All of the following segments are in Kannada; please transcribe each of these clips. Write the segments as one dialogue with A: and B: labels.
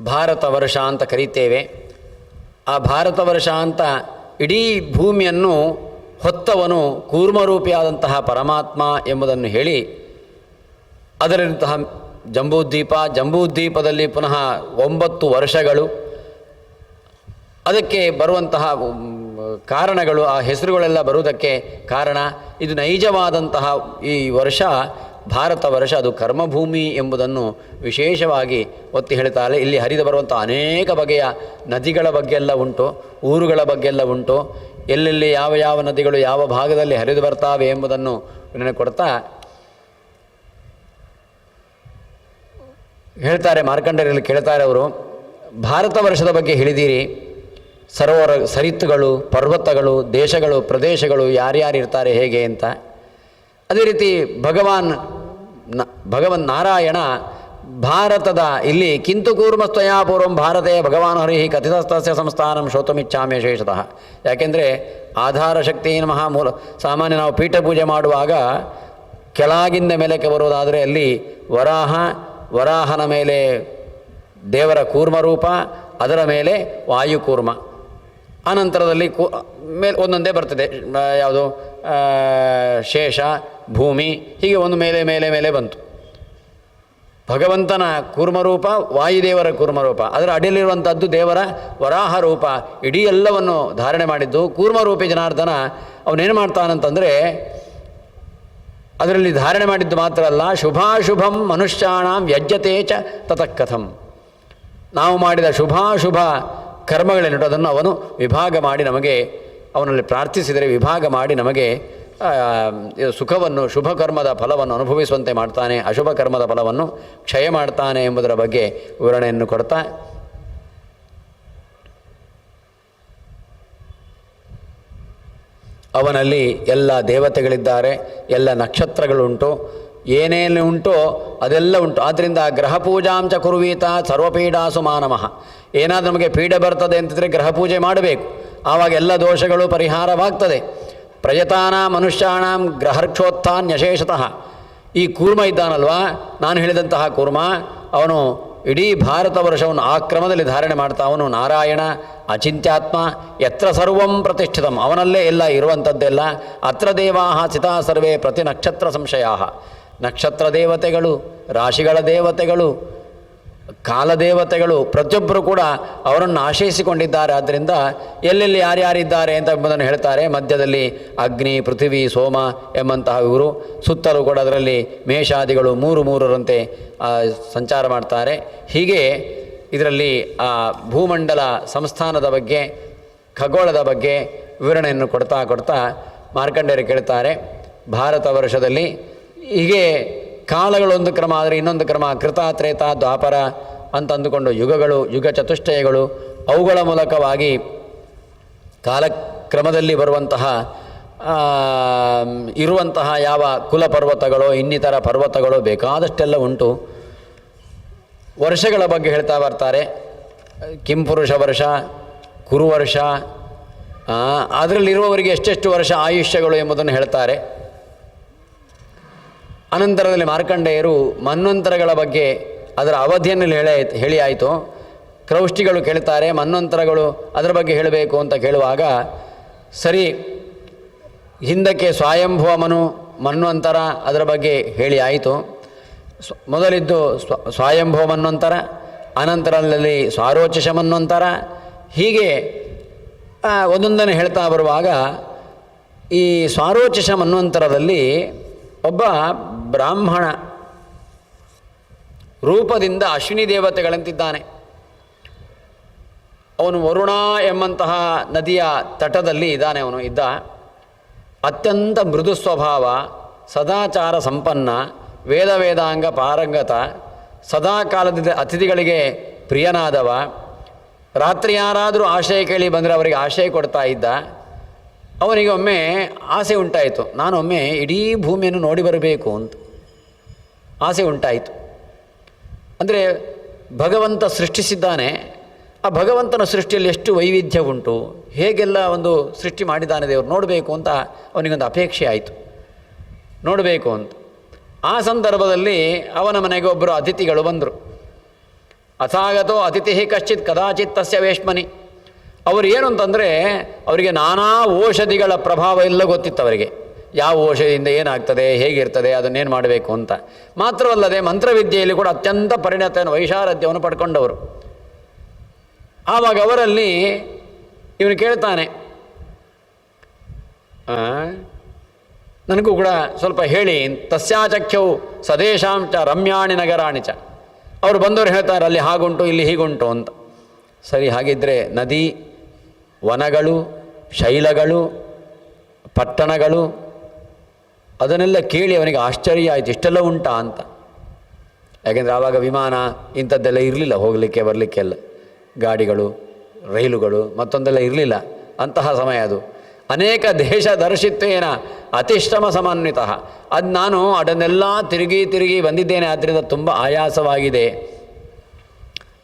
A: ಭಾರತ ವರ್ಷ ಅಂತ ಕರೀತೇವೆ. ಆ ಭಾರತ ವರ್ಷ ಅಂತ ಇಡೀ ಭೂಮಿಯನ್ನು ಹೊತ್ತವನು ಕೂರ್ಮರೂಪಿಯಾದಂತಹ ಪರಮಾತ್ಮ ಎಂಬುದನ್ನು ಹೇಳಿ, ಅದರಲ್ಲಿರುವಂತಹ ಜಂಬೂದ್ವೀಪದಲ್ಲಿ ಪುನಃ 9 ವರ್ಷಗಳು, ಅದಕ್ಕೆ ಬರುವಂತಹ ಕಾರಣಗಳು, ಆ ಹೆಸರುಗಳೆಲ್ಲ ಬರುವುದಕ್ಕೆ ಕಾರಣ, ಇದು ನೈಜವಾದಂತಹ ಈ ವರ್ಷ ಭಾರತ ವರ್ಷ, ಅದು ಕರ್ಮಭೂಮಿ ಎಂಬುದನ್ನು ವಿಶೇಷವಾಗಿ ಒತ್ತಿ ಹೇಳ್ತಾರೆ. ಇಲ್ಲಿ ಹರಿದು ಬರುವಂಥ ಅನೇಕ ಬಗೆಯ ನದಿಗಳ ಬಗ್ಗೆಲ್ಲ ಉಂಟು, ಊರುಗಳ ಬಗ್ಗೆಲ್ಲ ಉಂಟು, ಎಲ್ಲೆಲ್ಲಿ ಯಾವ ಯಾವ ನದಿಗಳು ಯಾವ ಭಾಗದಲ್ಲಿ ಹರಿದು ಬರ್ತಾವೆ ಎಂಬುದನ್ನು ನೆನಪು ಕೊಡ್ತಾ ಹೇಳ್ತಾರೆ. ಮಾರ್ಕಂಡೇಯರಲ್ಲಿ ಕೇಳ್ತಾರೆ ಅವರು, ಭಾರತ ವರ್ಷದ ಬಗ್ಗೆ ಹೇಳಿದ್ದೀರಿ, ಸರೋವರ ಸರಿತ್ತುಗಳು, ಪರ್ವತಗಳು, ದೇಶಗಳು, ಪ್ರದೇಶಗಳು, ಯಾರ್ಯಾರು ಇರ್ತಾರೆ ಹೇಗೆ ಅಂತ. ಅದೇ ರೀತಿ ಭಗವನ್ ನಾರಾಯಣ ಭಾರತದ ಇಲ್ಲಿ ಕಿಂತು ಕೂರ್ಮಸ್ತ್ವಯಾ ಪೂರ್ವಂ ಭಾರತೇ ಭಗವಾನ್ ಹರಿ ಕಥಿತಸ್ತಸ್ಯ ಸಂಸ್ಥಾನಂ ಶ್ರೋತುಮಿಚ್ಛಾಮಿ ಶೇಷತಃ. ಯಾಕೆಂದರೆ ಆಧಾರ ಶಕ್ತಿ ನಮಃ ಮೂಲ. ಸಾಮಾನ್ಯ ನಾವು ಪೀಠ ಪೂಜೆ ಮಾಡುವಾಗ ಕೆಳಗಿಂದ ಮೇಲಕ್ಕೆ ಬರುವುದಾದರೆ ಅಲ್ಲಿ ವರಾಹನ ಮೇಲೆ ದೇವರ ಕೂರ್ಮರೂಪ, ಅದರ ಮೇಲೆ ವಾಯುಕೂರ್ಮ, ಆನಂತರದಲ್ಲಿ ಮೇಲೆ ಒಂದೊಂದೇ ಬರ್ತದೆ, ಯಾವುದು ಶೇಷ, ಭೂಮಿ, ಹೀಗೆ ಒಂದು ಮೇಲೆ ಮೇಲೆ ಮೇಲೆ ಬಂತು. ಭಗವಂತನ ಕೂರ್ಮರೂಪ, ವಾಯುದೇವರ ಕೂರ್ಮರೂಪ, ಅದರ ಅಡಿಯಲ್ಲಿರುವಂಥದ್ದು ದೇವರ ವರಾಹ ರೂಪ, ಇಡೀ ಎಲ್ಲವನ್ನು ಧಾರಣೆ ಮಾಡಿದ್ದು ಕೂರ್ಮರೂಪಿ ಜನಾರ್ದನ. ಅವನೇನು ಮಾಡ್ತಾನಂತಂದರೆ, ಅದರಲ್ಲಿ ಧಾರಣೆ ಮಾಡಿದ್ದು ಮಾತ್ರ ಅಲ್ಲ, ಶುಭಾಶುಭಂ ಮನುಷ್ಯಾಣಾಂ ವ್ಯಜ್ಯತೆ ಚ ತತಃಕಥಂ. ನಾವು ಮಾಡಿದ ಶುಭಾಶುಭ ಕರ್ಮಗಳೇನಿಟ್ಟು ಅದನ್ನು ಅವನು ವಿಭಾಗ ಮಾಡಿ ನಮಗೆ, ಅವನಲ್ಲಿ ಪ್ರಾರ್ಥಿಸಿದರೆ ವಿಭಾಗ ಮಾಡಿ ನಮಗೆ ಸುಖವನ್ನು, ಶುಭ ಕರ್ಮದ ಫಲವನ್ನು ಅನುಭವಿಸುವಂತೆ ಮಾಡ್ತಾನೆ, ಅಶುಭ ಕರ್ಮದ ಫಲವನ್ನು ಕ್ಷಯ ಮಾಡ್ತಾನೆ ಎಂಬುದರ ಬಗ್ಗೆ ವಿವರಣೆಯನ್ನು ಕೊಡ್ತಾ, ಅವನಲ್ಲಿ ಎಲ್ಲ ದೇವತೆಗಳಿದ್ದಾರೆ, ಎಲ್ಲ ನಕ್ಷತ್ರಗಳುಂಟು, ಏನೇನು ಉಂಟೋ ಅದೆಲ್ಲ ಉಂಟು. ಆದ್ದರಿಂದ ಗ್ರಹ ಪೂಜಾಂಚ ಕುರುವೀತ ಸರ್ವಪೀಡಾಸು ಮಾನಮಃ. ಏನಾದರೂ ನಮಗೆ ಪೀಡೆ ಬರ್ತದೆ ಅಂತಿದ್ರೆ ಗ್ರಹ ಪೂಜೆ ಮಾಡಬೇಕು, ಆವಾಗ ಎಲ್ಲ ದೋಷಗಳು ಪರಿಹಾರವಾಗ್ತದೆ. ಪ್ರಯತಾನ ಮನುಷ್ಯಾಣಾಂ ಗ್ರಹರ್ಕ್ಷೋತ್ಥಾನ್ಯಶೇಷತಃ. ಈ ಕೂರ್ಮ ಇದ್ದಾನಲ್ವಾ, ನಾನು ಹೇಳಿದಂತಹ ಕೂರ್ಮ, ಅವನು ಇಡೀ ಭಾರತ ವರ್ಷವನ್ನು ಆ ಕ್ರಮದಲ್ಲಿ ಧಾರಣೆ ಮಾಡ್ತಾ, ಅವನು ನಾರಾಯಣ ಅಚಿಂತ್ಯಾತ್ಮ, ಯತ್ರ ಸರ್ವಂ ಪ್ರತಿಷ್ಠಿತಂ, ಅವನಲ್ಲೇ ಎಲ್ಲ ಇರುವಂಥದ್ದೆಲ್ಲ. ಅತ್ರ ದೇವಾಃ ಸ್ಥಿತಾ ಸರ್ವೇ ಪ್ರತಿ ನಕ್ಷತ್ರ ಸಂಶಯಾಃ. ನಕ್ಷತ್ರ ದೇವತೆಗಳು, ರಾಶಿಗಳ ದೇವತೆಗಳು, ಕಾಲದೇವತೆಗಳು ಪ್ರತಿಯೊಬ್ಬರು ಕೂಡ ಅವರನ್ನು ಆಶ್ರಯಿಸಿಕೊಂಡಿದ್ದಾರೆ. ಆದ್ದರಿಂದ ಎಲ್ಲೆಲ್ಲಿ ಯಾರ್ಯಾರಿದ್ದಾರೆ ಅಂತ ಎಂಬುದನ್ನು ಹೇಳ್ತಾರೆ. ಮಧ್ಯದಲ್ಲಿ ಅಗ್ನಿ, ಪೃಥ್ವಿ, ಸೋಮ ಎಂಬಂತಹ ಇವರು, ಸುತ್ತಲೂ ಕೂಡ ಅದರಲ್ಲಿ ಮೇಷಾದಿಗಳು 3 ಸಂಚಾರ ಮಾಡ್ತಾರೆ. ಹೀಗೆ ಇದರಲ್ಲಿ ಆ ಭೂಮಂಡಲ ಸಂಸ್ಥಾನದ ಬಗ್ಗೆ, ಖಗೋಳದ ಬಗ್ಗೆ ವಿವರಣೆಯನ್ನು ಕೊಡ್ತಾ ಮಾರ್ಕಂಡೇಯರು ಕೇಳ್ತಾರೆ, ಭಾರತ ವರ್ಷದಲ್ಲಿ ಹೀಗೆ ಕಾಲಗಳೊಂದು ಕ್ರಮ ಆದರೆ ಇನ್ನೊಂದು ಕ್ರಮ, ಕೃತ, ತ್ರೇತ, ದ್ವಾಪರ ಅಂತ ಅಂದುಕೊಂಡು ಯುಗಗಳು, ಯುಗ ಚತುಷ್ಟಯಗಳು, ಅವುಗಳ ಮೂಲಕವಾಗಿ ಕಾಲಕ್ರಮದಲ್ಲಿ ಬರುವಂತಹ ಇರುವಂತಹ ಯಾವ ಕುಲ ಪರ್ವತಗಳು, ಇನ್ನಿತರ ಪರ್ವತಗಳು ಬೇಕಾದಷ್ಟೆಲ್ಲ ಉಂಟು. ವರ್ಷಗಳ ಬಗ್ಗೆ ಹೇಳ್ತಾ ಬರ್ತಾರೆ. ಕಿಂಪುರುಷ ವರ್ಷ, ಕುರುವರ್ಷ, ಅದರಲ್ಲಿರುವವರಿಗೆ ಎಷ್ಟೆಷ್ಟು ವರ್ಷ ಆಯುಷ್ಯಗಳು ಎಂಬುದನ್ನು ಹೇಳ್ತಾರೆ. ಅನಂತರದಲ್ಲಿ ಮಾರ್ಕಂಡೇಯರು ಮನ್ವಂತರಗಳ ಬಗ್ಗೆ ಅದರ ಅವಧಿಯನ್ನು ಹೇಳಿ ಆಯಿತು. ಕ್ರೌಷ್ಟಿಗಳು ಕೇಳ್ತಾರೆ, ಮನ್ವಂತರಗಳು ಅದರ ಬಗ್ಗೆ ಹೇಳಬೇಕು ಅಂತ ಕೇಳುವಾಗ, ಸರಿ, ಹಿಂದಕ್ಕೆ ಸ್ವಯಂಭುವ ಮನ್ವಂತರ ಅದರ ಬಗ್ಗೆ ಹೇಳಿ ಆಯಿತು. ಮೊದಲಿದ್ದು ಸ್ವಯಂಭುವ ಮನ್ವಂತರ, ಅನಂತರದಲ್ಲಿ ಸ್ವಾರೋಚಿಷ ಮನ್ವಂತರ, ಹೀಗೆ ಒಂದೊಂದನ್ನು ಹೇಳ್ತಾ ಬರುವಾಗ ಈ ಸ್ವಾರೋಚಿಷ ಮನ್ವಂತರದಲ್ಲಿ ಒಬ್ಬ ಬ್ರಾಹ್ಮಣ ರೂಪದಿಂದ ಅಶ್ವಿನಿ ದೇವತೆಗಳಂತಿದ್ದಾನೆ. ಅವನು ವರುಣ ಎಂಬಂತಹ ನದಿಯ ತಟದಲ್ಲಿ ಇದ್ದಾನೆ. ಅವನು ಅತ್ಯಂತ ಮೃದು ಸ್ವಭಾವ, ಸದಾಚಾರ ಸಂಪನ್ನ, ವೇದಾಂಗ ಪಾರಂಗತ, ಸದಾಕಾಲದ ಅತಿಥಿಗಳಿಗೆ ಪ್ರಿಯನಾದವ. ರಾತ್ರಿ ಯಾರಾದರೂ ಆಶ್ರಯ ಕೇಳಿ ಬಂದರೆ ಅವರಿಗೆ ಆಶ್ರಯ ಕೊಡ್ತಾ ಇದ್ದ. ಅವನಿಗೆ ಒಮ್ಮೆ ಆಸೆ ಉಂಟಾಯಿತು, ನಾನೊಮ್ಮೆ ಇಡೀ ಭೂಮಿಯನ್ನು ನೋಡಿ ಬರಬೇಕು ಅಂತ ಆಸೆ ಉಂಟಾಯಿತು. ಅಂದರೆ ಭಗವಂತ ಸೃಷ್ಟಿಸಿದ್ದಾನೆ, ಆ ಭಗವಂತನ ಸೃಷ್ಟಿಯಲ್ಲಿ ಎಷ್ಟು ವೈವಿಧ್ಯ ಉಂಟು, ಹೇಗೆಲ್ಲ ಒಂದು ಸೃಷ್ಟಿ ಮಾಡಿದ್ದಾನೆ ದೇವರು, ನೋಡಬೇಕು ಅಂತ ಅವನಿಗೊಂದು ಅಪೇಕ್ಷೆ ಆಯಿತು, ನೋಡಬೇಕು ಅಂತ. ಆ ಸಂದರ್ಭದಲ್ಲಿ ಅವನ ಮನೆಗೆ ಒಬ್ಬರು ಅತಿಥಿಗಳು ಬಂದರು. ಅಥಾಗತೋ ಅತಿಥಿ ಕಶ್ಚಿತ್ ಕದಾಚಿತ್ ತಸ್ಯ ವೇಶ್ಮನಿ. ಅವರು ಏನು ಅಂತಂದರೆ ಅವರಿಗೆ ನಾನಾ ಔಷಧಿಗಳ ಪ್ರಭಾವ ಎಲ್ಲ ಗೊತ್ತಿತ್ತು ಅವರಿಗೆ. ಯಾವ ಔಷಧಿಯಿಂದ ಏನಾಗ್ತದೆ, ಹೇಗಿರ್ತದೆ, ಅದನ್ನೇನು ಮಾಡಬೇಕು ಅಂತ. ಮಾತ್ರವಲ್ಲದೆ ಮಂತ್ರವಿದ್ಯೆಯಲ್ಲಿ ಕೂಡ ಅತ್ಯಂತ ಪರಿಣತನ ವೈಶಾರಥ್ಯವನ್ನು ಪಡ್ಕೊಂಡವರು. ಆವಾಗ ಅವರಲ್ಲಿ ಇವನು ಕೇಳ್ತಾನೆ, ನನಗೂ ಕೂಡ ಸ್ವಲ್ಪ ಹೇಳಿ. ತಸ್ಯಾಚಖ್ಯವು ಸದೇಶಾಂಚ ರಮ್ಯಾಣಿ ನಗರಾಣಿ ಚ. ಅವರು ಬಂದವರು ಹೇಳ್ತಾರೆ ಅಲ್ಲಿ ಹಾಗುಂಟು ಇಲ್ಲಿ ಹೀಗುಂಟು ಅಂತ. ಸರಿ, ಹಾಗಿದ್ದರೆ ನದಿ, ವನಗಳು, ಶೈಲಗಳು, ಪಟ್ಟಣಗಳು ಅದನ್ನೆಲ್ಲ ಕೇಳಿ ಅವನಿಗೆ ಆಶ್ಚರ್ಯ ಆಯಿತು, ಇಷ್ಟೆಲ್ಲ ಉಂಟಾ ಅಂತ. ಯಾಕೆಂದರೆ ಆವಾಗ ವಿಮಾನ ಇಂಥದ್ದೆಲ್ಲ ಇರಲಿಲ್ಲ, ಹೋಗಲಿಕ್ಕೆ ಬರಲಿಕ್ಕೆಲ್ಲ ಗಾಡಿಗಳು, ರೈಲುಗಳು ಮತ್ತೊಂದೆಲ್ಲ ಇರಲಿಲ್ಲ. ಅಂತಹ ಸಮಯ ಅದು. ಅನೇಕ ದೇಶ ದರ್ಶಿತ್ವೇನ ಅತಿಶ್ರಮ ಸಮನ್ವಿತ. ಅದು ನಾನು ಅದನ್ನೆಲ್ಲ ತಿರುಗಿ ಬಂದಿದ್ದೇನೆ, ಆದ್ದರಿಂದ ತುಂಬ ಆಯಾಸವಾಗಿದೆ.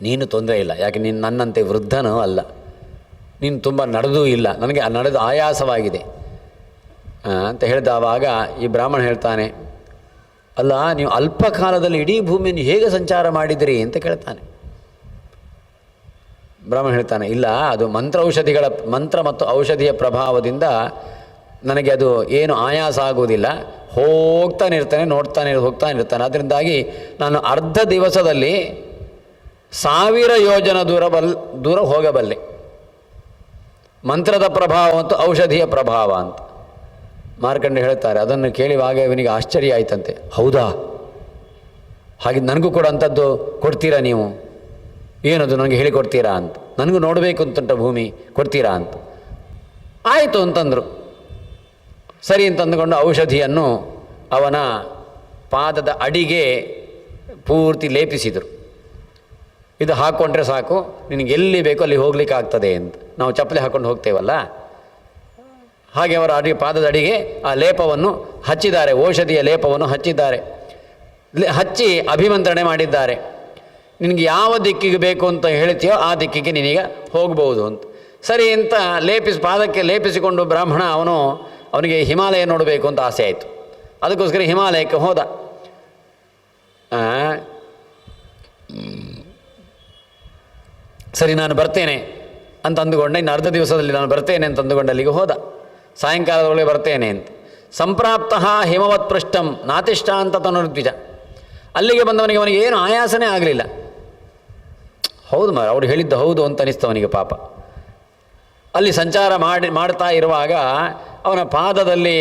A: ನೀನು ತೊಂದರೆ ಇಲ್ಲ, ಯಾಕೆ ನೀನು ನನ್ನಂತೆ ವೃದ್ಧನೂ ಅಲ್ಲ, ನೀನು ತುಂಬ ನಡೆದೂ ಇಲ್ಲ, ನನಗೆ ನಡೆದು ಆಯಾಸವಾಗಿದೆ ಅಂತ ಹೇಳಿದವಾಗ ಈ ಬ್ರಾಹ್ಮಣ ಹೇಳ್ತಾನೆ, ಅಲ್ಲ ನೀವು ಅಲ್ಪ ಕಾಲದಲ್ಲಿ ಇಡೀ ಭೂಮಿಯನ್ನು ಹೇಗೆ ಸಂಚಾರ ಮಾಡಿದಿರಿ ಅಂತ ಕೇಳ್ತಾನೆ. ಬ್ರಾಹ್ಮಣ ಹೇಳ್ತಾನೆ, ಇಲ್ಲ ಅದು ಮಂತ್ರ ಮತ್ತು ಔಷಧಿಯ ಪ್ರಭಾವದಿಂದ ನನಗೆ ಅದು ಏನು ಆಯಾಸ ಆಗುವುದಿಲ್ಲ, ಹೋಗ್ತಾನೆ ಇರ್ತಾನೆ, ಹೋಗ್ತಾನೆ ಇರ್ತಾನೆ. ಅದರಿಂದಾಗಿ ನಾನು ಅರ್ಧ ದಿವಸದಲ್ಲಿ 1000 ಯೋಜನ ದೂರ ಹೋಗಬಲ್ಲೆ. ಮಂತ್ರದ ಪ್ರಭಾವ ಮತ್ತು ಔಷಧಿಯ ಪ್ರಭಾವ ಅಂತ ಮಾರ್ಕಂಡ ಹೇಳ್ತಾರೆ. ಅದನ್ನು ಕೇಳಿವಾಗ ಇವನಿಗೆ ಆಶ್ಚರ್ಯ ಆಯ್ತಂತೆ. ಹೌದಾ, ಹಾಗೆ ನನಗೂ ಕೂಡ ಅಂಥದ್ದು ಕೊಡ್ತೀರಾ ನೀವು? ಏನದು ನನಗೆ ಹೇಳಿಕೊಡ್ತೀರಾ ಅಂತ. ನನಗೂ ನೋಡಬೇಕು ಅಂತುಂಟ ಭೂಮಿ, ಕೊಡ್ತೀರಾ ಅಂತ. ಆಯಿತು ಅಂತಂದರು. ಸರಿ ಅಂತಂದುಕೊಂಡು ಔಷಧಿಯನ್ನು ಅವನ ಪಾದದ ಅಡಿಗೆ ಪೂರ್ತಿ ಲೇಪಿಸಿದರು. ಇದು ಹಾಕ್ಕೊಂಡ್ರೆ ಸಾಕು, ನಿನಗೆ ಎಲ್ಲಿ ಬೇಕೋ ಅಲ್ಲಿ ಹೋಗ್ಲಿಕ್ಕೆ ಆಗ್ತದೆ ಅಂತ. ನಾವು ಚಪ್ಪಲಿ ಹಾಕ್ಕೊಂಡು ಹೋಗ್ತೇವಲ್ಲ ಹಾಗೆ ಅವರ ಪಾದದ ಅಡಿಗೆ ಆ ಲೇಪವನ್ನು ಹಚ್ಚಿದ್ದಾರೆ, ಔಷಧಿಯ ಲೇಪವನ್ನು ಹಚ್ಚಿದ್ದಾರೆ. ಹಚ್ಚಿ ಅಭಿಮಂತ್ರಣೆ ಮಾಡಿದ್ದಾರೆ. ನಿನಗೆ ಯಾವ ದಿಕ್ಕಿಗೆ ಬೇಕು ಅಂತ ಹೇಳ್ತೀಯೋ ಆ ದಿಕ್ಕಿಗೆ ನೀನೀಗ ಹೋಗ್ಬೋದು ಅಂತ. ಸರಿ ಅಂತ ಪಾದಕ್ಕೆ ಲೇಪಿಸಿಕೊಂಡು ಬ್ರಾಹ್ಮಣ ಅವನಿಗೆ ಹಿಮಾಲಯ ನೋಡಬೇಕು ಅಂತ ಆಸೆ ಆಯಿತು. ಅದಕ್ಕೋಸ್ಕರ ಹಿಮಾಲಯಕ್ಕೆ ಹೋದ. ಸರಿ ನಾನು ಬರ್ತೇನೆ ಅಂತ ಅಂದುಕೊಂಡೆ, ಇನ್ನು ಅರ್ಧ ದಿವಸದಲ್ಲಿ ನಾನು ಬರ್ತೇನೆ ಅಂತ ಅಂದುಕೊಂಡು ಅಲ್ಲಿಗೆ ಹೋದ. ಸಾಯಂಕಾಲದೊಳಗೆ ಬರ್ತೇನೆ ಅಂತ. ಸಂಪ್ರಾಪ್ತ ಹಿಮವತ್ ಪೃಷ್ಟಂ ನಾತಿಷ್ಠ ಅಂತ ತನುರ್ದ್ವಿಜ. ಅಲ್ಲಿಗೆ ಬಂದವನಿಗೆ ಅವನಿಗೆ ಏನು ಆಯಾಸನೇ ಆಗಲಿಲ್ಲ. ಹೌದು ಅವ್ರು ಹೇಳಿದ್ದು ಹೌದು ಅಂತ ಅನಿಸ್ತವನಿಗೆ ಪಾಪ. ಅಲ್ಲಿ ಸಂಚಾರ ಮಾಡ್ತಾ ಇರುವಾಗ ಅವನ ಪಾದದಲ್ಲಿ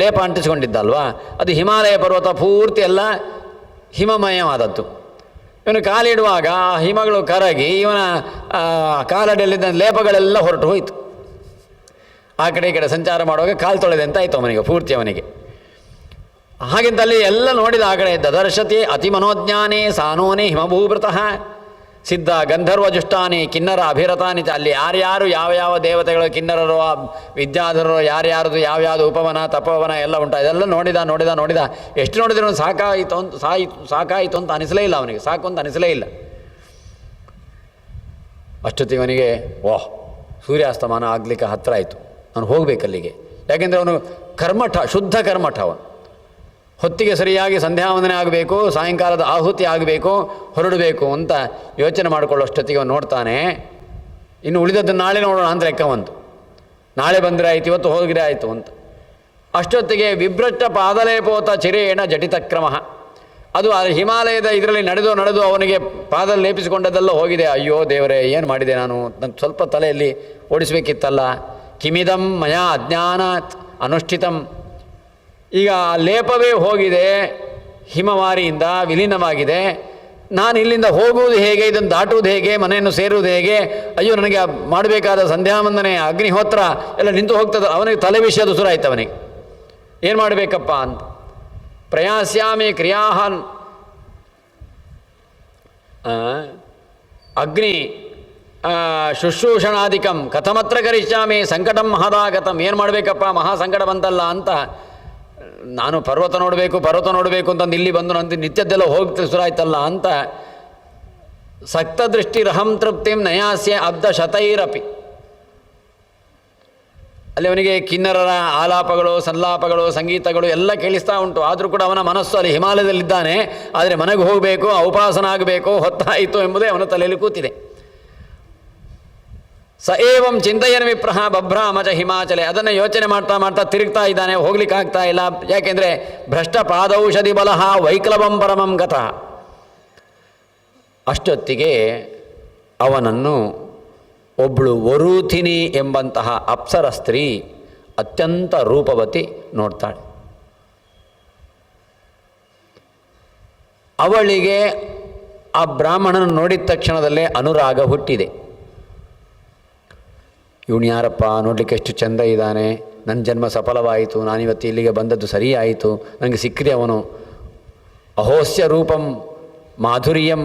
A: ಲೇಪ ಅಂಟಿಸಿಕೊಂಡಿದ್ದಲ್ವಾ, ಅದು ಹಿಮಾಲಯ ಪರ್ವತ ಪೂರ್ತಿ ಎಲ್ಲ ಹಿಮಮಯವಾದದ್ದು. ಇವನು ಕಾಲಿಡುವಾಗ ಹಿಮಗಳು ಕರಗಿ ಇವನ ಕಾಲಡಿಯಲ್ಲಿದ್ದ ಲೇಪಗಳೆಲ್ಲ ಹೊರಟು ಹೋಯಿತು. ಆ ಕಡೆ ಈ ಕಡೆ ಸಂಚಾರ ಮಾಡುವಾಗ ಕಾಲು ತೊಳೆದೆ ಅಂತ ಆಯಿತು ಅವನಿಗೆ, ಪೂರ್ತಿ ಅವನಿಗೆ. ಹಾಗೆಂತ ಅಲ್ಲಿ ಎಲ್ಲ ನೋಡಿದ ಆ ಕಡೆ ದದರ್ಶತಿ ಅತಿ ಮನೋಜ್ಞಾನೇ ಸಾನೋನೇ ಹಿಮಭೂಭೃತಃ ಸಿದ್ಧ ಗಂಧರ್ವ ಜುಷ್ಟಾನಿ ಕಿನ್ನರ ಅಭಿರತಾನಿ. ಅಲ್ಲಿ ಯಾರ್ಯಾರು ಯಾವ ದೇವತೆಗಳು, ಕಿನ್ನರರು, ವಿದ್ಯಾಧರರು, ಯಾರ್ಯಾರದು ಯಾವ್ಯಾವುದು ಉಪವನ ತಪವನ ಎಲ್ಲ ಉಂಟು. ಇದೆಲ್ಲ ನೋಡಿದ. ಎಷ್ಟು ನೋಡಿದ್ರು ಸಾಕಾಯಿತು ಅಂತ ಅನಿಸಲೇ ಇಲ್ಲ ಅವನಿಗೆ, ಸಾಕು ಅಂತ ಅನಿಸಲೇ ಇಲ್ಲ. ಅಷ್ಟೊತ್ತಿಗೆ ಅವನಿಗೆ ಓಹ್ ಸೂರ್ಯಾಸ್ತಮಾನ ಆಗಲಿಕ್ಕೆ ಹತ್ತಿರ ಆಯಿತು, ನಾನು ಹೋಗಬೇಕಲ್ಲಿಗೆ. ಯಾಕೆಂದರೆ ಅವನು ಕರ್ಮಠ, ಶುದ್ಧ ಕರ್ಮಠ. ಅವನು ಹೊತ್ತಿಗೆ ಸರಿಯಾಗಿ ಸಂಧ್ಯಾವಂದನೆ ಆಗಬೇಕು, ಸಾಯಂಕಾಲದ ಆಹುತಿ ಆಗಬೇಕು, ಹೊರಡಬೇಕು ಅಂತ ಯೋಚನೆ ಮಾಡಿಕೊಳ್ಳೋಷ್ಟೊತ್ತಿಗೆ ಅವನು ನೋಡ್ತಾನೆ, ಇನ್ನು ಉಳಿದದ್ದು ನಾಳೆ ನೋಡೋಣ ಅಂತ ಲೆಕ್ಕ ಬಂತು. ನಾಳೆ ಬಂದರೆ ಆಯಿತು, ಇವತ್ತು ಹೋಗಿದ್ರೆ ಆಯಿತು ಅಂತ. ಅಷ್ಟೊತ್ತಿಗೆ ವಿಭ್ರಷ್ಟ ಪಾದಲೇಪೋತ ಚಿರೇಣ ಜಟಿತ ಕ್ರಮ. ಅದು ಆ ಹಿಮಾಲಯದ ಇದರಲ್ಲಿ ನಡೆದು ಅವನಿಗೆ ಪಾದಲ್ಲಿ ಲೇಪಿಸಿಕೊಂಡದ್ದೆಲ್ಲ ಹೋಗಿದೆ. ಅಯ್ಯೋ ದೇವರೇ, ಏನು ಮಾಡಿದೆ ನಾನು, ನನ್ನ ಸ್ವಲ್ಪ ತಲೆಯಲ್ಲಿ ಓಡಿಸಬೇಕಿತ್ತಲ್ಲ. ಕಿಮಿದಂ ಮಯಾ ಅಜ್ಞಾನಾತ್ ಅನುಷ್ಠಿತಂ. ಈಗ ಲೇಪವೇ ಹೋಗಿದೆ, ಹಿಮವಾರಿಯಿಂದ ವಿಲೀನವಾಗಿದೆ. ನಾನು ಇಲ್ಲಿಂದ ಹೋಗುವುದು ಹೇಗೆ, ಇದನ್ನು ದಾಟುವುದು ಹೇಗೆ, ಮನೆಯನ್ನು ಸೇರುವುದು ಹೇಗೆ? ಅಯ್ಯೋ, ನನಗೆ ಮಾಡಬೇಕಾದ ಸಂಧ್ಯಾವಂದನೆ ಅಗ್ನಿಹೋತ್ರ ಎಲ್ಲ ನಿಂತು ಹೋಗ್ತದೆ. ಅವನಿಗೆ ತಲೆ ವಿಷಯದ ಸುರಾಯ್ತು ಅವನಿಗೆ. ಏನು ಮಾಡಬೇಕಪ್ಪ ಅಂತ ಪ್ರಯಾಸ್ಯಾಮಿ ಕ್ರಿಯಾಹನ್ ಅಗ್ನಿ ಶುಶ್ರೂಷಣಾಧಿಕಂ ಕಥಮತ್ರ ಕರಿಷ್ಯಾಮಿ ಸಂಕಟಂ ಮಹದಾಗತಂ. ಏನು ಮಾಡಬೇಕಪ್ಪ, ಮಹಾ ಸಂಕಟ ಬಂತಲ್ಲ ಅಂತ. ನಾನು ಪರ್ವತ ನೋಡಬೇಕು ಅಂತಂದು ಇಲ್ಲಿ ಬಂದು ನಂದು ನಿತ್ಯದ್ದೆಲ್ಲ ಹೋಗ್ತಾ ಸುರಾಯ್ತಲ್ಲ ಅಂತ. ಸಕ್ತದೃಷ್ಟಿರಹಂ ತೃಪ್ತಿಂ ನಯಾಸ್ಯ ಅಬ್ಧ ಶತೈರಪಿ. ಅಲ್ಲಿ ಅವನಿಗೆ ಕಿನ್ನರರ ಆಲಾಪಗಳು, ಸಂಲಾಪಗಳು, ಸಂಗೀತಗಳು ಎಲ್ಲ ಕೇಳಿಸ್ತಾ ಉಂಟು. ಆದರೂ ಕೂಡ ಅವನ ಮನಸ್ಸು ಅಲ್ಲಿ ಹಿಮಾಲಯದಲ್ಲಿದ್ದಾನೆ. ಆದರೆ ಮನೆಗೆ ಹೋಗಬೇಕು, ಉಪಾಸನ ಆಗಬೇಕು, ಹೊತ್ತಾಯಿತು ಎಂಬುದೇ ಅವನ ತಲೆಯಲ್ಲಿ ಕೂತಿದೆ. ಸ ಏವಂ ಚಿಂತೆಯನ್ ವಿಪ್ರಹ ಬಭ್ರಾಮಚ ಹಿಮಾಚಲೆ. ಅದನ್ನು ಯೋಚನೆ ಮಾಡ್ತಾ ಮಾಡ್ತಾ ತಿರುಗ್ತಾ ಇದ್ದಾನೆ, ಹೋಗ್ಲಿಕ್ಕಾಗ್ತಾ ಇಲ್ಲ. ಯಾಕೆಂದರೆ ಭ್ರಷ್ಟ ಪಾದೌಷಧಿ ಬಲಹ ವೈಕ್ಲವಂ ಪರಮಂ ಗತಃ. ಅಷ್ಟೊತ್ತಿಗೆ ಅವನನ್ನು ಒಬ್ಬಳು ವರೂಥಿನಿ ಎಂಬಂತಹ ಅಪ್ಸರ ಸ್ತ್ರೀ, ಅತ್ಯಂತ ರೂಪವತಿ, ನೋಡ್ತಾಳೆ. ಅವಳಿಗೆ ಆ ಬ್ರಾಹ್ಮಣನ ನೋಡಿದ ತಕ್ಷಣದಲ್ಲೇ ಅನುರಾಗ ಹುಟ್ಟಿದೆ. ಇವನು ಯಾರಪ್ಪ, ನೋಡಲಿಕ್ಕೆ ಎಷ್ಟು ಚೆಂದ ಇದ್ದಾನೆ, ನನ್ನ ಜನ್ಮ ಸಫಲವಾಯಿತು, ನಾನಿವತ್ತು ಇಲ್ಲಿಗೆ ಬಂದದ್ದು ಸರಿಯಾಯಿತು, ನನಗೆ ಸಿಕ್ಕಿದೆ ಅವನು. ಅಹೋಸ್ಯ ರೂಪಂ ಮಾಧುರ್ಯಂ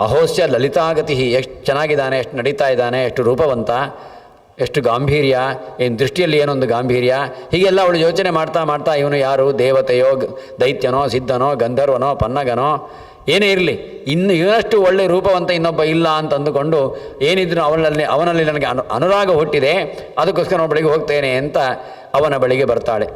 A: ಅಹೋಸ್ಯ ಲಲಿತಾಗತಿ. ಎಷ್ಟು ಚೆನ್ನಾಗಿದ್ದಾನೆ, ಎಷ್ಟು ನಡೀತಾ ಇದ್ದಾನೆ, ಎಷ್ಟು ರೂಪವಂತ, ಎಷ್ಟು ಗಾಂಭೀರ್ಯ, ಏನು ದೃಷ್ಟಿಯಲ್ಲಿ ಏನೊಂದು ಗಾಂಭೀರ್ಯ. ಹೀಗೆಲ್ಲ ಅವಳು ಯೋಚನೆ ಮಾಡ್ತಾ ಮಾಡ್ತಾ ಇವನು ಯಾರು, ದೇವತೆಯೋ, ದೈತ್ಯನೋ, ಸಿದ್ಧನೋ, ಗಂಧರ್ವನೋ, ಪನ್ನಗನೋ, ಏನೇ ಇರಲಿ, ಇನ್ನು ಇವನಷ್ಟು ಒಳ್ಳೆಯ ರೂಪವಂತ ಇನ್ನೊಬ್ಬ ಇಲ್ಲ ಅಂತ ಅಂದುಕೊಂಡು ಏನಿದ್ರು ಅವನಲ್ಲಿ ನನಗೆ ಅನುರಾಗ ಹುಟ್ಟಿದೆ, ಅದಕ್ಕೋಸ್ಕರ ಅವನ ಬಳಿಗೆ ಹೋಗ್ತೇನೆ ಅಂತ ಅವನ ಬಳಿಗೆ ಬರ್ತಾಳೆ.